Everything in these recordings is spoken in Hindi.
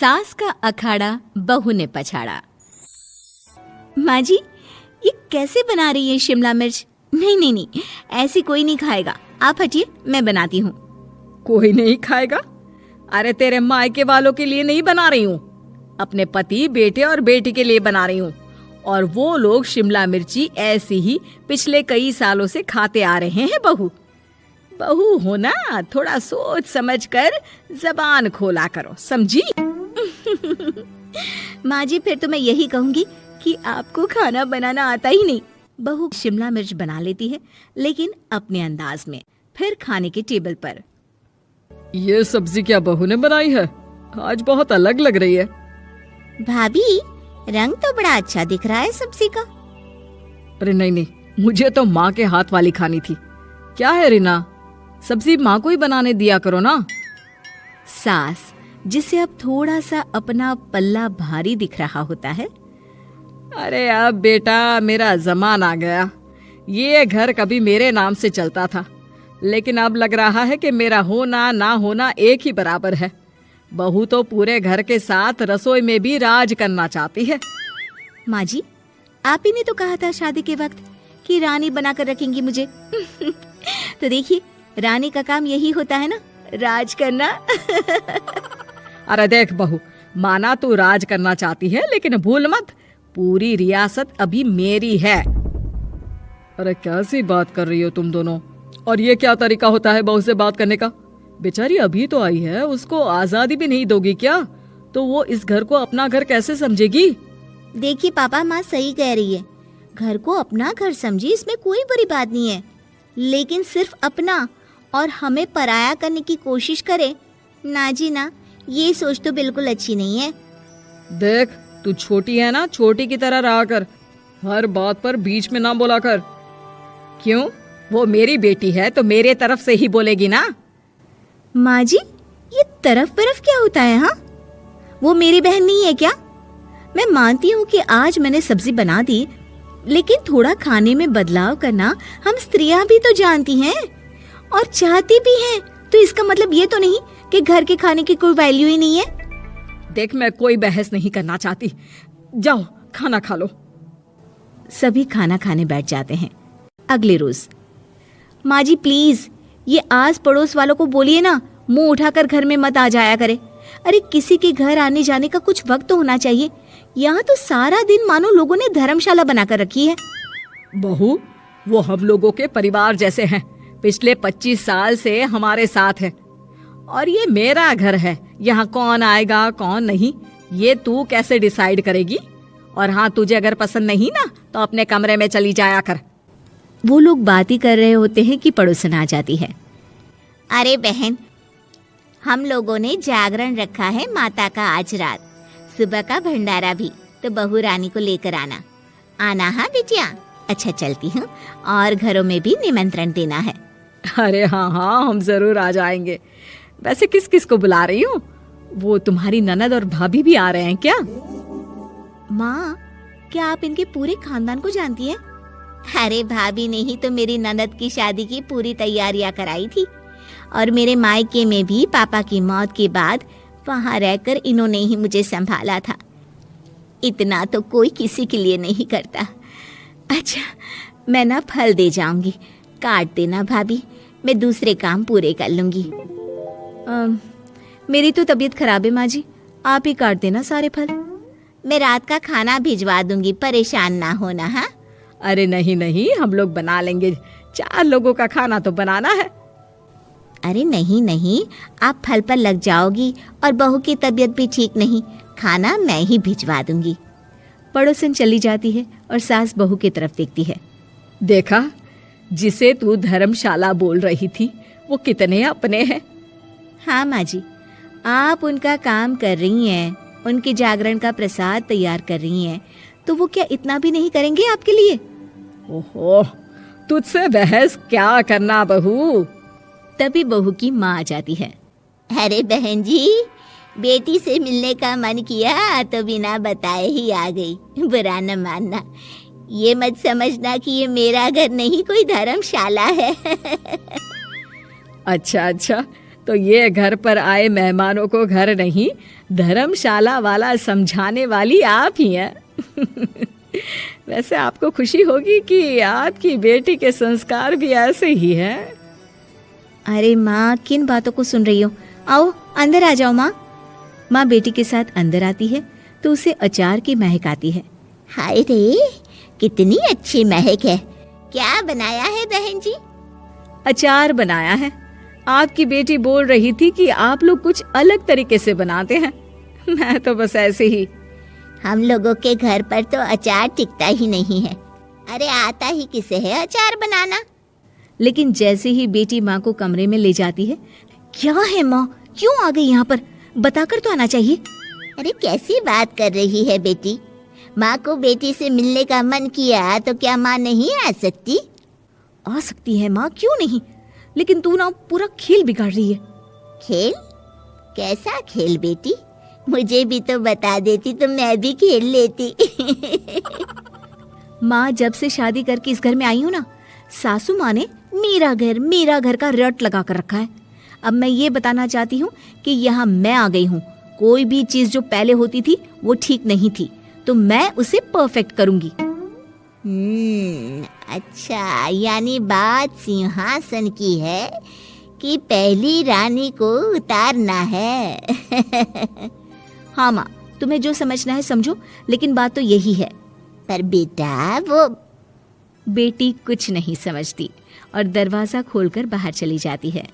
सास का अखाड़ा बहू ने पछाड़ा। माँ जी, ये कैसे बना रही है शिमला मिर्च? नहीं नहीं नहीं, ऐसी कोई नहीं खाएगा, आप हटिए, मैं बनाती हूँ। कोई नहीं खाएगा? अरे तेरे मायके वालों के लिए नहीं बना रही हूँ, अपने पति, बेटे और बेटी के लिए बना रही हूँ। और वो लोग शिमला मिर्ची ऐसी ही पिछले कई सालों से खाते आ रहे हैं। बहू बहू हो ना, थोड़ा सोच समझ कर जबान खोला करो, समझी? माँ जी, फिर तो मैं यही कहूँगी कि आपको खाना बनाना आता ही नहीं। बहू शिमला मिर्च बना लेती है, लेकिन अपने अंदाज में। फिर खाने के टेबल पर, ये सब्जी क्या बहू ने बनाई है? आज बहुत अलग लग रही है। भाभी, रंग तो बड़ा अच्छा दिख रहा है सब्जी का। अरे नहीं नहीं, मुझे तो माँ के हाथ वाली खानी थी। क्या है रीना, सब्जी माँ को ही बनाने दिया करो ना। सास, जिसे अब थोड़ा सा अपना पल्ला भारी दिख रहा होता है। अरे अब बेटा मेरा जमाना आ गया। ये घर कभी मेरे नाम से चलता था, लेकिन अब लग रहा है कि मेरा होना ना होना एक ही बराबर है। बहू तो पूरे घर के साथ रसोई में भी राज करना चाहती है। माँ जी, आप ही ने तो कहा था शादी के वक्त कि रानी बनाकर रखेंगी मुझे। तो देखिए, रानी का काम यही होता है ना, राज करना। अरे देख बहू, माना तू राज करना चाहती है, लेकिन भूल मत, पूरी रियासत अभी मेरी है। अरे कैसी बात कर रही हो तुम दोनों? और ये क्या तरीका होता है बहू से बात करने का? बेचारी अभी तो आई है, उसको आजादी भी नहीं दोगी क्या? तो वो इस घर को अपना घर कैसे समझेगी? देखिए पापा, माँ सही कह रही है। घर को अपना घर समझी, इसमें कोई बुरी बात नहीं है, लेकिन सिर्फ अपना और हमें पराया करने की कोशिश करे ना जी ना, ये सोच तो बिल्कुल अच्छी नहीं है। देख, तू छोटी है ना, छोटी की तरह रहा कर, हर बात पर बीच में ना बोला कर। क्यों? वो मेरी बेटी है तो मेरे तरफ से ही बोलेगी ना। माँ जी, ये तरफ क्या होता है? हाँ, वो मेरी बहन नहीं है क्या? मैं मानती हूँ कि आज मैंने सब्जी बना दी, लेकिन थोड़ा खाने में बदलाव करना हम स्त्रियां भी तो जानती हैं और चाहती भी हैं। तो इसका मतलब ये तो नहीं कि घर के खाने की कोई वैल्यू ही नहीं है। देख, मैं कोई बहस नहीं करना चाहती, जाओ खाना खा लो। सभी खाना खाने बैठ जाते हैं। अगले रोज, माँ जी प्लीज, ये आस पड़ोस वालों को बोलिए ना, मुंह उठाकर घर में मत आ जाया करे। अरे किसी के घर आने जाने का कुछ वक्त तो होना चाहिए। यहाँ तो सारा दिन मानो लोगों ने धर्मशाला बनाकर रखी है। बहू, वो हम लोगों के परिवार जैसे हैं, पिछले 25 साल से हमारे साथ है, और ये मेरा घर है। यहाँ कौन आएगा कौन नहीं, ये तू कैसे डिसाइड करेगी? और हाँ, तुझे अगर पसंद नहीं ना, तो अपने कमरे में चली जाया कर। वो लोग बात ही कर रहे होते हैं कि पड़ोसन आ जाती है। अरे बहन, हम लोगों ने जागरण रखा है माता का आज रात, सुबह का भंडारा भी, तो बहू रानी को लेकर आना। आना हाँ बिटिया? अच्छा चलती हूँ, और घरों में भी निमंत्रण देना है। अरे हाँ हाँ, हम जरूर आ जाएंगे। वैसे किस किस को बुला रही हूँ? वो तुम्हारी ननद और भाभी भी आ रहे हैं क्या? माँ, क्या आप इनके पूरे खानदान को जानती हैं? अरे भाभी ने ही तो मेरी ननद की शादी की पूरी तैयारियां कराई थी, और मेरे मायके में भी पापा की मौत के बाद वहाँ रहकर इन्होंने ही मुझे संभाला था। इतना तो कोई किसी के लिए नहीं करता। अच्छा, मैं ना फल दे जाऊंगी, काट देना भाभी, मैं दूसरे काम पूरे कर लूंगी। मेरी तो तबीयत खराब है माँ जी, आप ही काट देना सारे फल। मैं रात का खाना भिजवा दूंगी, परेशान ना होना। हाँ? अरे नहीं नहीं, हम लोग बना लेंगे, 4 लोगों का खाना तो बनाना है। अरे नहीं नहीं, आप फल पर लग जाओगी, और बहू की तबीयत भी ठीक नहीं, खाना मैं ही भिजवा दूंगी। पड़ोसन चली जाती है और सास बहू की तरफ देखती है। देखा, जिसे तू धर्मशाला बोल रही थी, वो कितने अपने हैं। हाँ माँ जी, आप उनका काम कर रही हैं, उनके जागरण का प्रसाद तैयार कर रही हैं, तो वो क्या इतना भी नहीं करेंगे आपके लिए? ओहो, तुझसे बहस क्या करना बहू। तभी बहू की माँ आ जाती है। अरे बहन जी, बेटी से मिलने का मन किया तो बिना बताए ही आ गई, बुरा न मानना। ये मत समझना कि ये मेरा घर नहीं, कोई धर्मशाला है। अच्छा अच्छा, तो ये घर पर आए मेहमानों को घर नहीं धर्मशाला वाला समझाने वाली आप ही हैं। वैसे आपको खुशी होगी कि आपकी बेटी के संस्कार भी ऐसे ही हैं। अरे माँ, किन बातों को सुन रही हो? आओ अंदर आ जाओ माँ। माँ बेटी के साथ अंदर आती है तो उसे अचार की महक आती है। हाय रे, कितनी अच्छी महक है। क्या बनाया है बहन जी? अचार बनाया है। आपकी बेटी बोल रही थी कि आप लोग कुछ अलग तरीके से बनाते हैं। मैं तो बस ऐसे ही। हम लोगों के घर पर तो अचार टिकता ही नहीं है। अरे आता ही किसे है अचार बनाना? लेकिन जैसे ही बेटी माँ को कमरे में ले जाती है, क्या है माँ, क्यों आ गई यहाँ पर? बताकर तो आना चाहिए। अरे कैसी बात कर रही है बेटी? माँ को बेटी से मिलने का मन किया तो क्या माँ नहीं आ सकती? आ सकती है माँ, क्यों नहीं, लेकिन तू ना पूरा खेल बिगाड़ रही है। खेल? कैसा खेल बेटी? मुझे भी तो बता देती तो मैं भी खेल लेती। माँ, जब से शादी करके इस घर में आई हूँ ना, सासू माँ ने मेरा घर का रट लगा कर रखा है। अब मैं ये बताना चाहती हूँ कि यहाँ मैं आ गई हूँ। कोई भी चीज जो पहले होती थी वो ठीक नहीं थी, तो मैं उसे परफेक्ट करूंगी। अच्छा, यानी बात सिंहासन की है कि पहली रानी को उतारना है। हाँ माँ, तुम्हें जो समझना है समझो, लेकिन बात तो यही है। पर बेटा वो... बेटी कुछ नहीं समझती और दरवाजा खोलकर बाहर चली जाती है।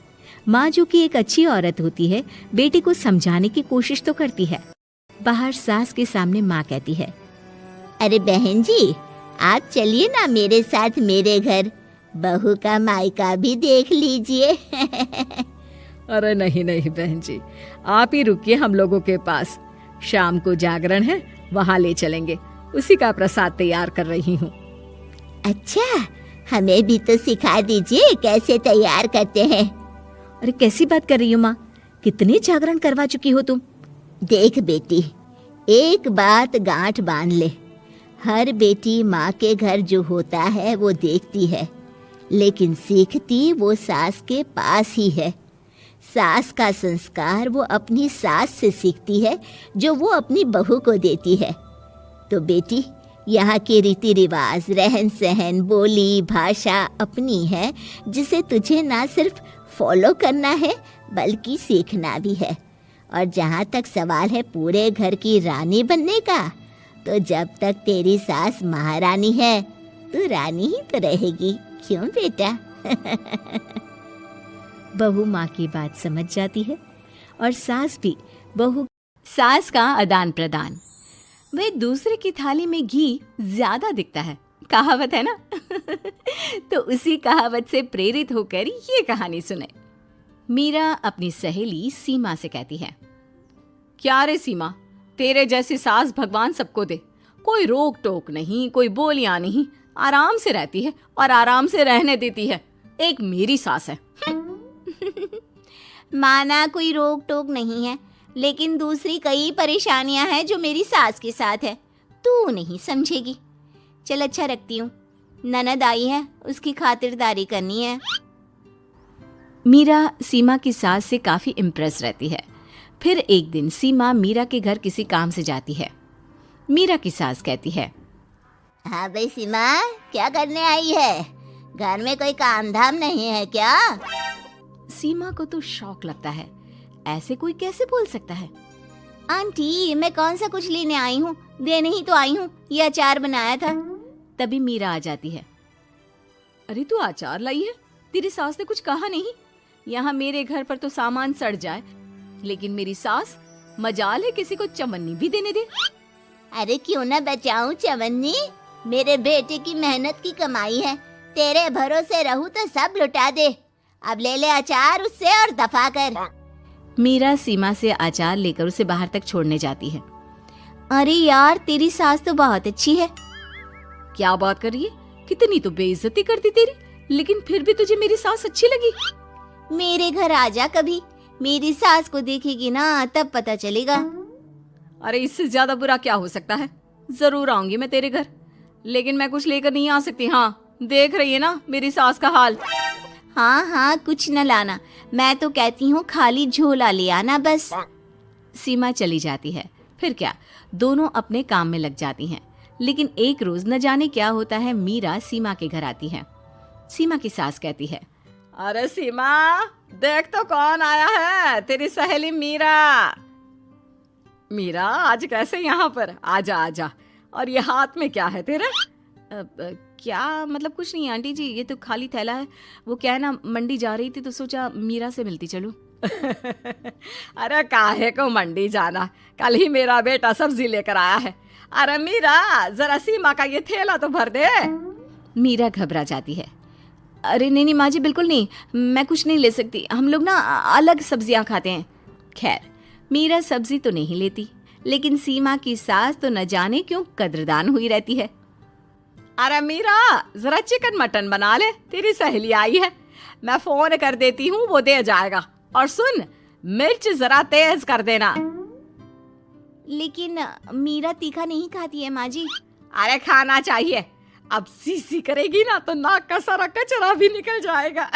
माँ, जो कि एक अच्छी औरत होती है, बेटी को समझाने की कोशिश तो करती है। बाहर सास के सामने माँ कहती है, अरे बहन जी, आप चलिए ना मेरे साथ मेरे घर, बहू का मायका भी देख लीजिए। अरे नहीं नहीं बहन जी, आप ही रुकिए हम लोगों के पास। शाम को जागरण है, वहाँ ले चलेंगे। उसी का प्रसाद तैयार कर रही हूँ। अच्छा, हमें भी तो सिखा दीजिए कैसे तैयार करते हैं। अरे कैसी बात कर रही हो माँ, कितने जागरण करवा चुकी हो तुम? देख बेटी, एक बात गांठ बांध ले, हर बेटी माँ के घर जो होता है वो देखती है, लेकिन सीखती वो सास के पास ही है। सास का संस्कार वो अपनी सास से सीखती है, जो वो अपनी बहू को देती है। तो बेटी, यहाँ के रीति रिवाज, रहन सहन, बोली भाषा अपनी है, जिसे तुझे ना सिर्फ फॉलो करना है बल्कि सीखना भी है। और जहाँ तक सवाल है पूरे घर की रानी बनने का, तो जब तक तेरी सास महारानी है, तू रानी ही तो रहेगी। क्यों बेटा? बहू माँ की बात समझ जाती है और सास भी बहू। सास का आदान प्रदान। वे दूसरे की थाली में घी ज्यादा दिखता है, कहावत है ना। तो उसी कहावत से प्रेरित होकर ये कहानी सुने। मीरा अपनी सहेली सीमा से कहती है, क्या रे सीमा, तेरे जैसी सास भगवान सबको दे। कोई रोक टोक नहीं, कोई बोलियां नहीं, आराम से रहती है और आराम से रहने देती है। एक मेरी सास है। माना कोई रोक टोक नहीं है, लेकिन दूसरी कई परेशानियां हैं जो मेरी सास के साथ है, तू नहीं समझेगी। चल अच्छा रखती हूँ, ननद आई है, उसकी खातिरदारी करनी है। मीरा सीमा की सास से काफी इम्प्रेस रहती है। फिर एक दिन सीमा मीरा के घर किसी काम से जाती है। मीरा की सास कहती है, हाँ भाई सीमा, क्या करने आई है? घर में कोई काम धाम नहीं है क्या? सीमा को तो शौक लगता है, ऐसे कोई कैसे बोल सकता है। आंटी, मैं कौन सा कुछ लेने आई हूँ, देने ही तो आई हूँ, ये अचार बनाया था। तभी मीरा आ जाती है। अरे तू अचार लाई है? तेरी सास ने कुछ कहा नहीं? यहाँ मेरे घर पर तो सामान सड़ जाए, लेकिन मेरी सास मजाल है किसी को चवन्नी भी देने दे। अरे क्यों ना बचाऊं चवन्नी, मेरे बेटे की मेहनत की कमाई है। तेरे भरोसे रहूं तो सब लुटा दे। अब ले ले अचार उससे और दफा कर। मीरा सीमा से अचार लेकर उसे बाहर तक छोड़ने जाती है। अरे यार, तेरी सास तो बहुत अच्छी है। क्या बात कर रही है? कितनी तो बेइज्जती करती तेरी, लेकिन फिर भी तुझे मेरी सास अच्छी लगी। मेरे घर आजा कभी, मेरी सास को देखेगी ना तब पता चलेगा। अरे इससे ज्यादा बुरा क्या हो सकता है। जरूर आऊंगी मैं तेरे घर, लेकिन मैं कुछ लेकर नहीं आ सकती। हाँ, देख रही है ना मेरी सास का हाल। हाँ हाँ, कुछ न लाना, मैं तो कहती हूँ खाली झोला ले आना बस। सीमा चली जाती है। फिर क्या, दोनों अपने काम में लग जाती हैं। लेकिन एक रोज न जाने क्या होता है, मीरा सीमा के घर आती है। सीमा की सास कहती है, अरे सीमा, देख तो कौन आया है, तेरी सहेली मीरा। मीरा, आज कैसे यहाँ पर? आजा आजा। और ये हाथ में क्या है तेरे? क्या मतलब? कुछ नहीं आंटी जी, ये तो खाली थैला है। वो क्या है ना, मंडी जा रही थी तो सोचा मीरा से मिलती चलूं। अरे काहे को मंडी जाना, कल ही मेरा बेटा सब्जी लेकर आया है। अरे मीरा, जरा सीमा का ये थैला तो भर दे। मीरा घबरा जाती है। अरे नहीं नहीं माँ जी, बिल्कुल नहीं, मैं कुछ नहीं ले सकती, हम लोग ना अलग सब्जियां खाते हैं। खैर, मीरा सब्जी तो नहीं लेती, लेकिन सीमा की सास तो न जाने क्यों कद्रदान हुई रहती है। अरे मीरा, जरा चिकन मटन बना ले, तेरी सहेली आई है। मैं फोन कर देती हूँ, वो दे जाएगा। और सुन, मिर्च जरा तेज कर देना। लेकिन मीरा तीखा नहीं खाती है माँ जी। अरे खाना चाहिए, अब सीसी करेगी ना तो नाक का सारा कचरा भी निकल जाएगा।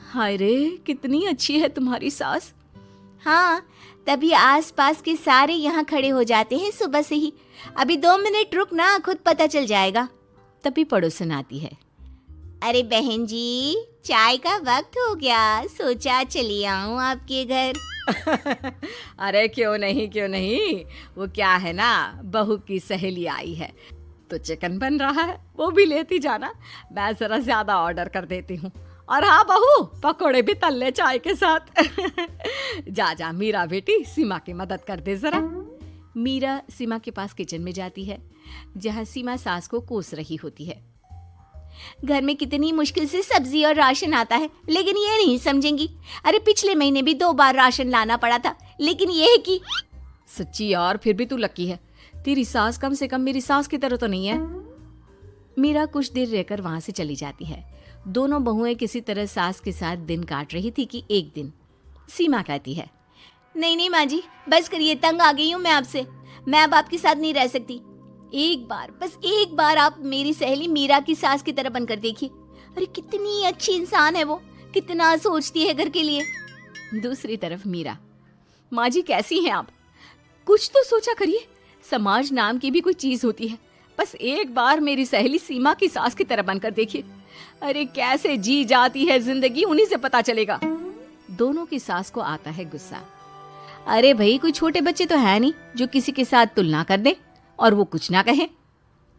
हाय रे, कितनी अच्छी है तुम्हारी सास। हाँ, तभी आसपास के सारे यहाँ खड़े हो जाते हैं सुबह से ही। अभी 2 मिनट रुक ना, खुद पता चल जाएगा। तभी पड़ोसन आती है। अरे बहन जी, चाय का वक्त हो गया, सोचा चली आऊं आपके घर। अरे क्यों नहीं, वो क्या है ना, बहू की सहेली आई है तो चिकन बन रहा है, वो भी लेती जाना। मैं जरा ज्यादा ऑर्डर कर देती हूँ। और हाँ बहू, पकोड़े भी तल ले चाय के साथ। जा जा मीरा बेटी, सीमा की मदद कर दे जरा। मीरा सीमा के पास किचन में जाती है, जहाँ सीमा सास को कोस रही होती है। घर में कितनी मुश्किल से सब्जी और राशन आता है, लेकिन ये नहीं समझेंगी। अरे पिछले महीने भी 2 बार राशन लाना पड़ा था, लेकिन ये है कि सच्ची यार, फिर भी तू लकी है, तेरी सास कम से कम मेरी सास की तरह तो नहीं है। मीरा कुछ देर रहकर वहां से चली जाती है। दोनों बहुएं किसी तरह सास के साथ दिन काट रही थी कि एक दिन सीमा कहती है, नहीं नहीं माँ जी, बस करिए, तंग आ गई हूँ मैं आपसे। मैं अब आपके साथ नहीं रह सकती। एक बार, बस एक बार आप मेरी सहेली मीरा की सास की तरह बनकर देखिए। अरे कितनी अच्छी इंसान है वो, कितना सोचती है घर के लिए। दूसरी तरफ मीरा, माँ जी कैसी हैं आप? कुछ तो सोचा करिए, समाज नाम की भी कोई चीज होती है। बस एक बार मेरी सहेली सीमा की सास की तरह बनकर देखिए। अरे कैसे जी जाती है जिंदगी, उन्हीं से पता चलेगा। दोनों की सास को आता है गुस्सा। अरे भाई, कोई छोटे बच्चे तो है नहीं जो किसी के साथ तुलना कर दे और वो कुछ ना कहे।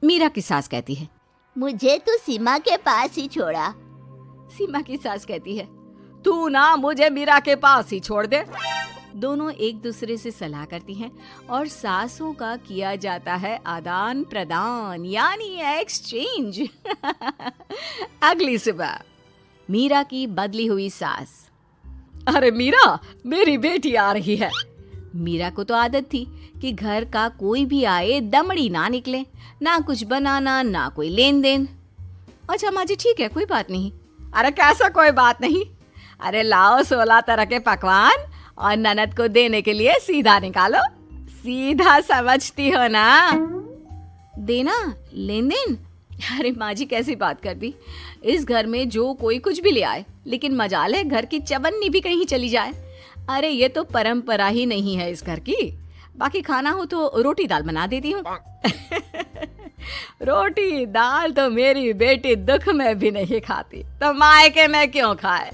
मीरा की सास कहती है, मुझे तो सीमा के पास ही छोड़ा। सीमा की सास कहती है, तू ना मुझे मीरा के पास ही छोड़ दे। दोनों एक दूसरे से सलाह करती हैं और सासों का किया जाता है आदान प्रदान, यानी एक्सचेंज। अगली सुबह मीरा की बदली हुई सास, अरे मीरा, मेरी बेटी आ रही है। मीरा को तो आदत थी कि घर का कोई भी आए दमड़ी ना निकले, ना कुछ बनाना ना कोई लेन देन। अच्छा माँ जी, ठीक है, कोई बात नहीं। अरे कैसा कोई बात नहीं, अरे लाओ 16 तरह के पकवान और ननद को देने के लिए सीधा निकालो। सीधा समझती हो ना? देना लेन देन? अरे माँ जी कैसी बात कर दी। इस घर में जो कोई कुछ भी ले आए, लेकिन मजाल है घर की चवन्नी भी कहीं चली जाए। अरे ये तो परंपरा ही नहीं है इस घर की। बाकी खाना हो तो रोटी दाल बना देती हूँ। रोटी दाल तो मेरी बेटी दुख में भी नहीं खाती, तो मायके में क्यों खाए।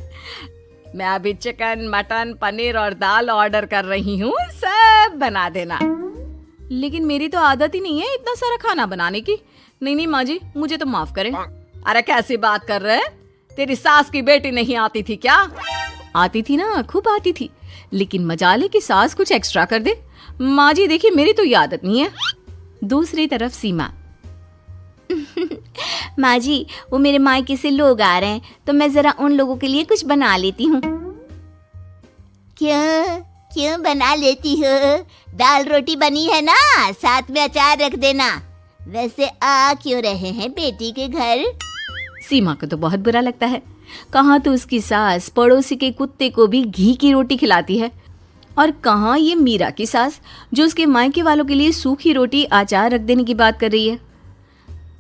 मैं अभी चिकन, मटन, पनीर और दाल ऑर्डर कर रही हूँ, सब बना देना। लेकिन मेरी तो आदत ही नहीं है इतना सारा खाना बनाने की। नहीं नहीं माँ जी, मुझे तो माफ करें। अरे कैसी बात कर रहे? तेरी सास की बेटी नहीं आती थी क्या? आती थी ना, खूब आती थी, लेकिन मजाले की सास कुछ एक्स्ट्रा कर दे। माँ जी देखिए, मेरी तो ये आदत नहीं है। दूसरी तरफ सीमा, माँ जी, वो मेरे मायके से लोग आ रहे हैं, तो मैं जरा उन लोगों के लिए कुछ बना लेती हूँ। क्यों क्यों बना लेती हो? दाल रोटी बनी है ना, साथ में अचार रख देना। वैसे आ क्यों रहे हैं बेटी के घर? सीमा को तो बहुत बुरा लगता है। कहाँ तो उसकी सास पड़ोसी के कुत्ते को भी घी की रोटी खिलाती है, और कहाँ ये मीरा की सास जो उसके मायके वालों के लिए सूखी रोटी अचार रख देने की बात कर रही है।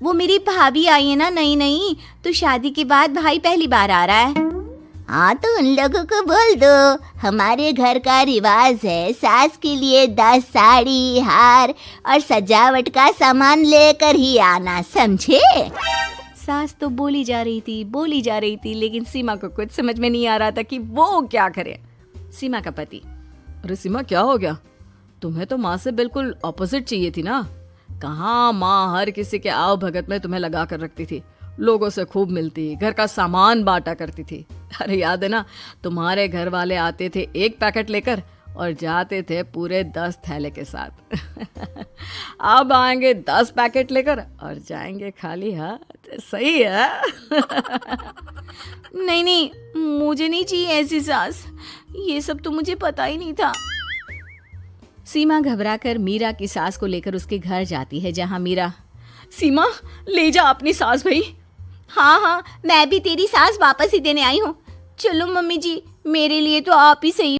वो मेरी भाभी आई है ना नई नई, तो शादी के बाद भाई पहली बार आ रहा है। हाँ तो उन लोगों को बोल दो, हमारे घर का रिवाज है सास के लिए 10 साड़ी, हार और सजावट का सामान लेकर ही आना, समझे? सास तो बोली जा रही थी, लेकिन सीमा को कुछ समझ में नहीं आ रहा था कि वो क्या करे। सीमा का पति, अरे सीमा क्या हो गया? तुम्हें तो माँ से बिल्कुल ऑपोजिट चाहिए थी ना। कहाँ माँ हर किसी के आव भगत में तुम्हें लगा कर रखती थी, लोगों से खूब मिलती, घर का सामान बांटा करती थी। अरे याद है ना, तुम्हारे घर वाले आते थे 1 पैकेट लेकर और जाते थे पूरे 10 थैले के साथ। अब आएंगे 10 पैकेट लेकर और जाएंगे खाली हाथ। सही है। नहीं, मुझे नहीं चाहिए ऐसी सास, ये सब तो मुझे पता ही नहीं था। सीमा घबराकर मीरा की सास को लेकर उसके घर जाती है, जहां मीरा, सीमा ले जा अपनी सास भाई। हाँ, मैं भी तेरी सास वापस ही देने आई हूँ। चलो मम्मी जी, मेरे लिए तो आप ही सही